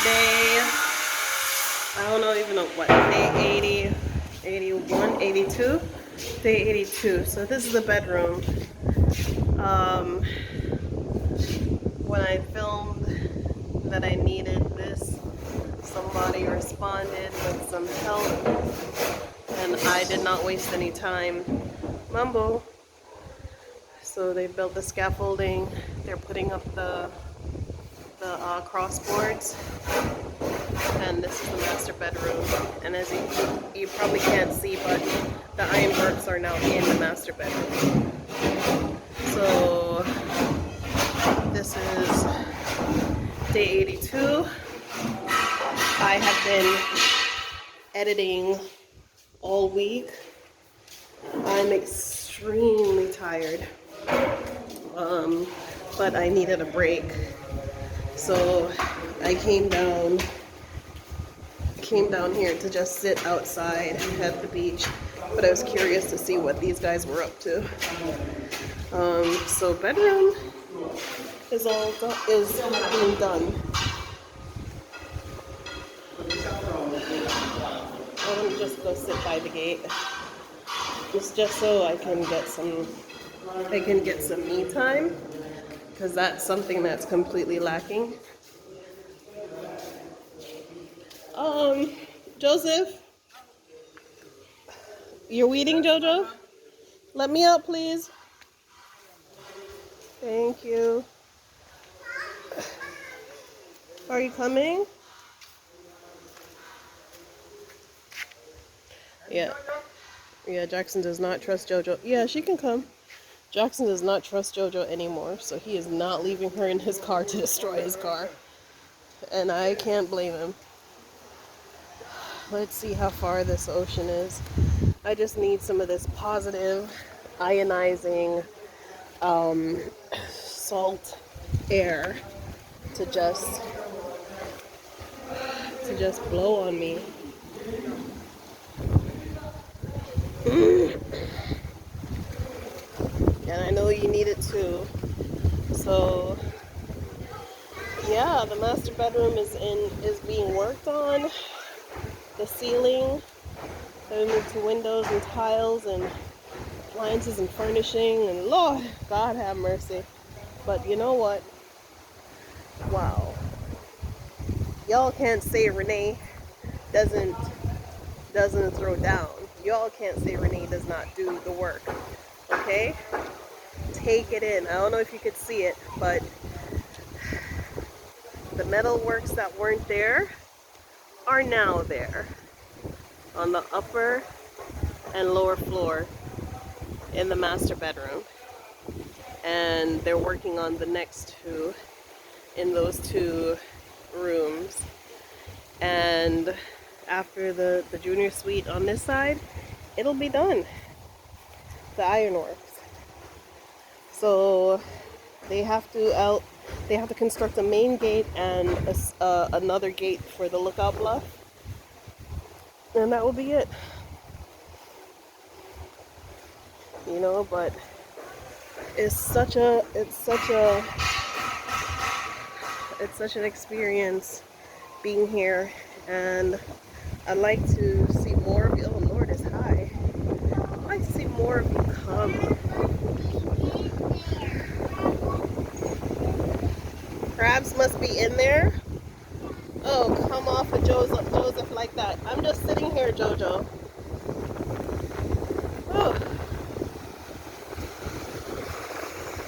day, I don't know even know what, day 80, 81, 82, day 82. So this is the bedroom. When I filmed that I needed this, somebody responded with some help, and I did not waste any time. Mumbo. So they built the scaffolding. They're putting up the crossboards, and this is the master bedroom. And as you probably can't see, but the ironworks are now in the master bedroom. So this is day 82. I have been editing all week. I'm extremely tired, but I needed a break. So I came down here to just sit outside at the beach, but I was curious to see what these guys were up to. So bedroom is being done. I'm just go sit by the gate. It's just so I can get some me time, because that's something that's completely lacking. Joseph, you're weeding, Jojo? Let me out, please. Thank you. Are you coming? Yeah. Yeah, Jackson does not trust Jojo. Yeah, she can come. Jackson does not trust Jojo anymore, so he is not leaving her in his car to destroy his car. And I can't blame him. Let's see how far this ocean is. I just need some of this positive, ionizing, salt air to just blow on me. And I know you need it too. So yeah, the master bedroom is being worked on. The ceiling, they moved to windows and tiles and appliances and furnishing, and Lord, God have mercy. But you know what? Wow. Y'all can't say Renee doesn't throw down. Y'all can't say Renee does not do the work. Okay? Take it in. I don't know if you could see it, but the metal works that weren't there are now there on the upper and lower floor in the master bedroom. And they're working on the next two in those two rooms. And after the junior suite on this side, it'll be done. The ironworks. So they have to construct a main gate and another gate for the lookout bluff, and that will be it. You know, but it's such an experience being here, and I'd like to see more of you. Oh Lord, it's high. I'd like to see more of you come. Crabs must be in there. Oh, come off of Joseph like that. I'm just sitting here, Jojo. Oh.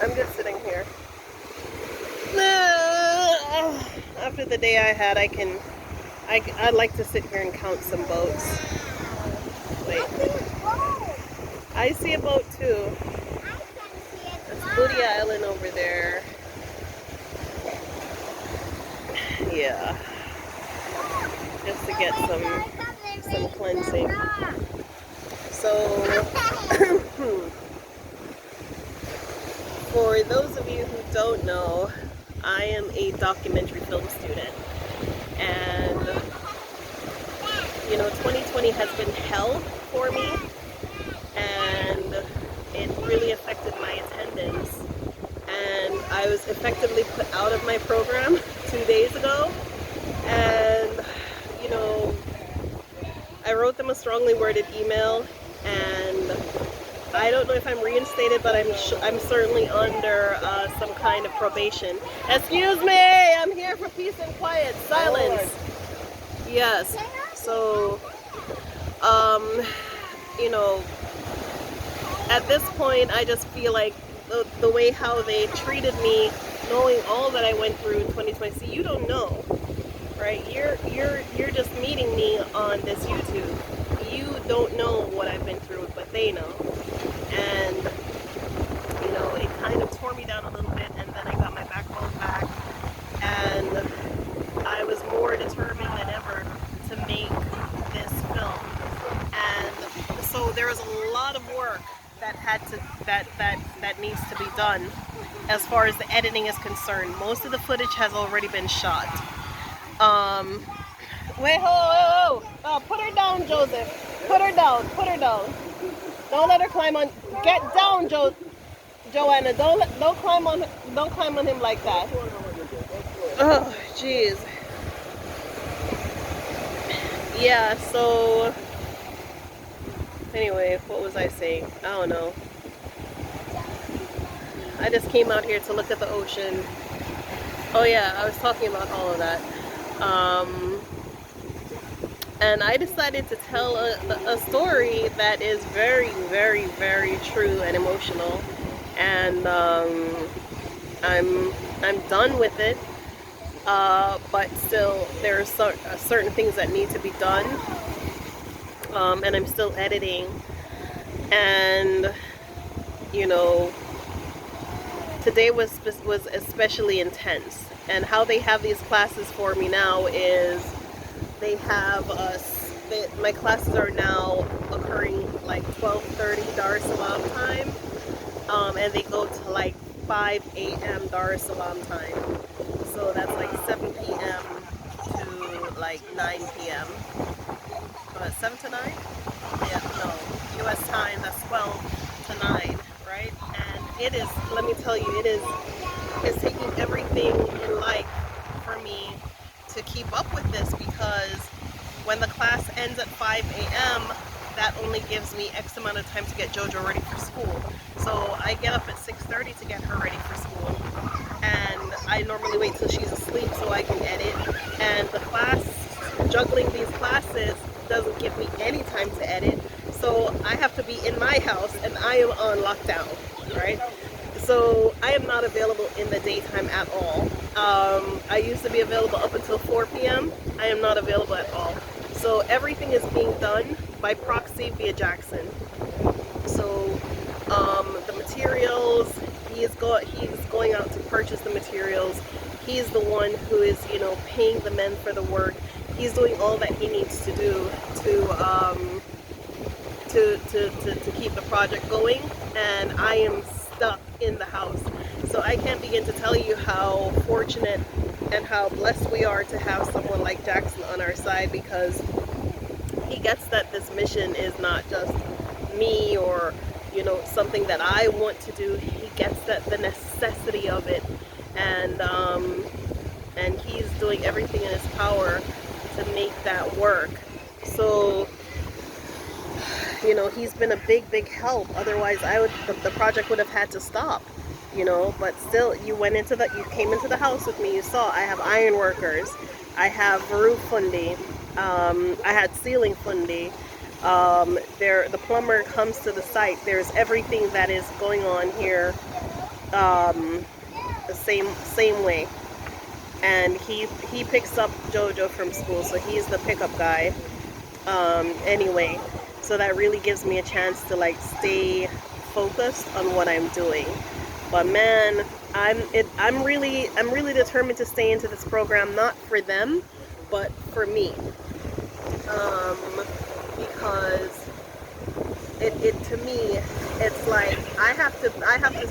I'm just sitting here. After the day I had, I'd like to sit here and count some boats. Wait. I see a boat too. That's Booty Island over there. Yeah. Just to get some cleansing. So for those of you who don't know, I am a documentary film student, and you know, 2020 has been hell for me, and it really affected my attendance, and I was effectively put out of my program 2 days ago, And, you know, I wrote them a strongly worded email, and I don't know if I'm reinstated, but I'm certainly under some kind of probation. Excuse me, I'm here for peace and quiet. Silence. Yes. So, you know, at this point, I just feel like the way how they treated me, knowing all that I went through in 2020. See, you don't know, right? You're just meeting me on this YouTube. You don't know what I've been through, but they know. And you know, it kind of tore me down a little bit, and then I got my backbone back, and I was more determined than ever to make this film. And so there was a lot of work that that needs to be done as far as the editing is concerned. Most of the footage has already been shot. Wait, ho, put her down, Joseph. Put her down. Put her down. Don't let her climb on. Get down, Joanna. Don't climb on him like that. Oh, jeez. Yeah. So anyway, what was I saying? I don't know. I just came out here to look at the ocean. Oh yeah, I was talking about all of that. And I decided to tell a story that is very, very, very true and emotional. And I'm done with it. But still, there are certain things that need to be done. And I'm still editing. And you know, today was especially intense. And how they have these classes for me now is they have my classes are now occurring like 12:30 Dar es Salaam time, and they go to like 5 a.m. Dar es Salaam time. So that's like 7 p.m. to like 9 p.m. 7 to 9? Yeah, no. U.S. time, that's 12 to 9, right? And it is, let me tell you, it's taking everything in life for me to keep up with this, because when the class ends at 5 a.m., that only gives me X amount of time to get JoJo ready for school. So I get up at 6:30 to get her ready for school. And I normally wait till she's asleep so I can edit. And the class, juggling these classes, doesn't give me any time to edit. So I have to be in my house, and I am on lockdown, right? So I am not available in the daytime at all. I used to be available up until 4 p.m. I am not available at all. So everything is being done by proxy via Jackson. So the materials, he is going out to purchase the materials. He's the one who is, you know, paying the men for the work. He's doing all that he needs to do to keep the project going, and I am stuck in the house. So I can't begin to tell you how fortunate and how blessed we are to have someone like Jackson on our side, because he gets that this mission is not just me or, you know, something that I want to do. He gets that the necessity of it, and he's doing everything in his power to make that work. So, you know, he's been a big help. Otherwise, the project would have had to stop, you know. But still, you came into the house with me. You saw I have iron workers, I have roof fundi, I had ceiling fundi. The plumber comes to the site. There's everything that is going on here, the same way. And he picks up JoJo from school, so he's the pickup guy. Anyway, so that really gives me a chance to like stay focused on what I'm doing. But man, I'm really determined to stay into this program, not for them, but for me, because it to me, it's like I have to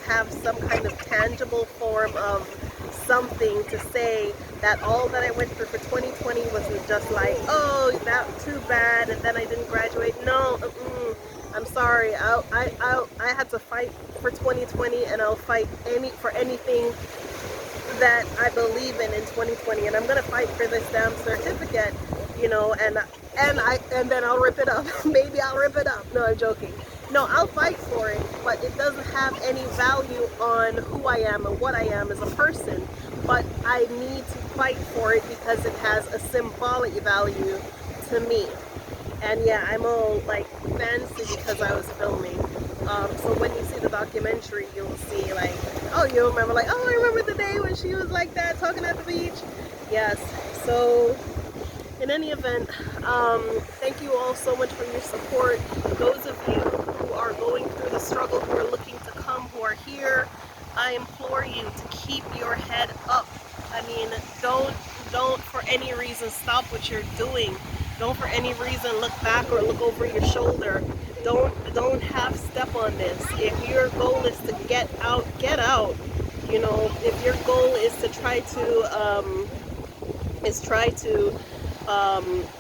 have some kind of tangible form of something to say that all that I went through for 2020 wasn't just like, oh, that too bad, and then I didn't graduate. No, I'm sorry. I had to fight for 2020, and I'll fight for anything that I believe in 2020, and I'm gonna fight for this damn certificate, you know, and then I'll rip it up. Maybe I'll rip it up. No, I'm joking. No, I'll fight for it, but it doesn't have any value on who I am and what I am as a person. But I need to fight for it because it has a symbolic value to me. And yeah, I'm all like fancy because I was filming. So when you see the documentary, you'll see like, oh, you'll remember like, oh, I remember the day when she was like that talking at the beach. Yes. So in any event, thank you all so much for your support. Those of you who are going through the struggle, who are looking to come, who are here, I implore you to keep your head up. I mean, don't for any reason stop what you're doing. Don't for any reason look back or look over your shoulder. Don't half step on this. If your goal is to get out, get out. You know, if your goal is to try to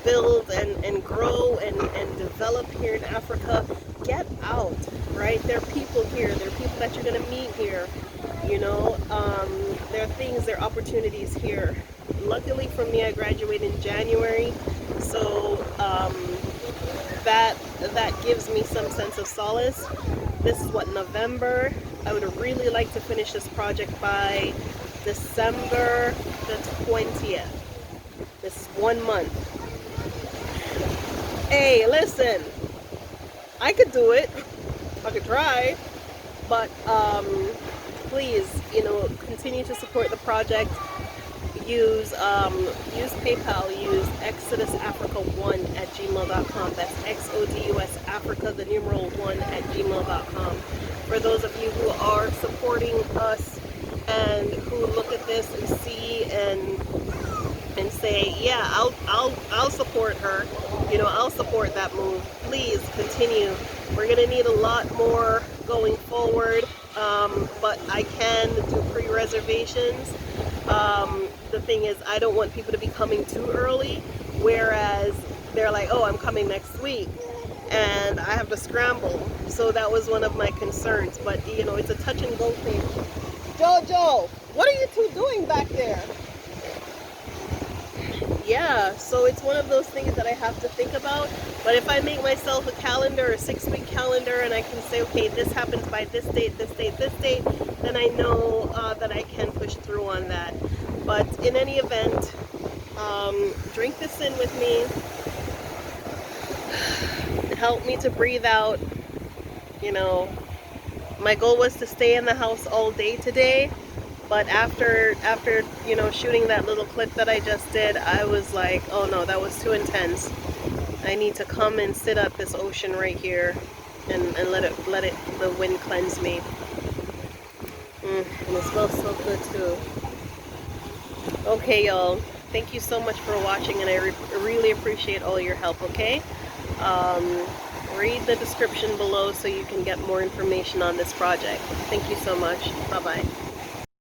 build and grow and develop here in Africa, get out, right? There are people here. There are people that you're going to meet here. You know, there are things, there are opportunities here. Luckily for me, I graduated in January, so that gives me some sense of solace. This is what, November. I would really like to finish this project by December the 20th. This is 1 month. Hey, listen, I could do it. I could try, but please, you know, continue to support the project. Use PayPal. Use exodusafrica1@gmail.com. That's XODUS Africa, the numeral 1@gmail.com. For those of you who are supporting us and who look at this and see and say, yeah, I'll support her. You know, I'll support that move. Please continue. We're gonna need a lot more going forward, but I can do pre-reservations. The thing is, I don't want people to be coming too early, whereas they're like, oh, I'm coming next week, and I have to scramble. So that was one of my concerns. But you know, it's a touch and go thing. Jojo, what are you two doing back there? Yeah, so it's one of those things that I have to think about. But if I make myself a calendar, a 6-week calendar, and I can say, okay, this happens by this date, this date, this date, then I know that I can push through on that. But in any event, drink this in with me. Help me to breathe out. You know, my goal was to stay in the house all day today. But after you know, shooting that little clip that I just did, I was like, oh no, that was too intense. I need to come and sit at this ocean right here and let the wind cleanse me. And it smells so good too. Okay, y'all. Thank you so much for watching, and I really appreciate all your help, okay? Read the description below so you can get more information on this project. Thank you so much. Bye-bye.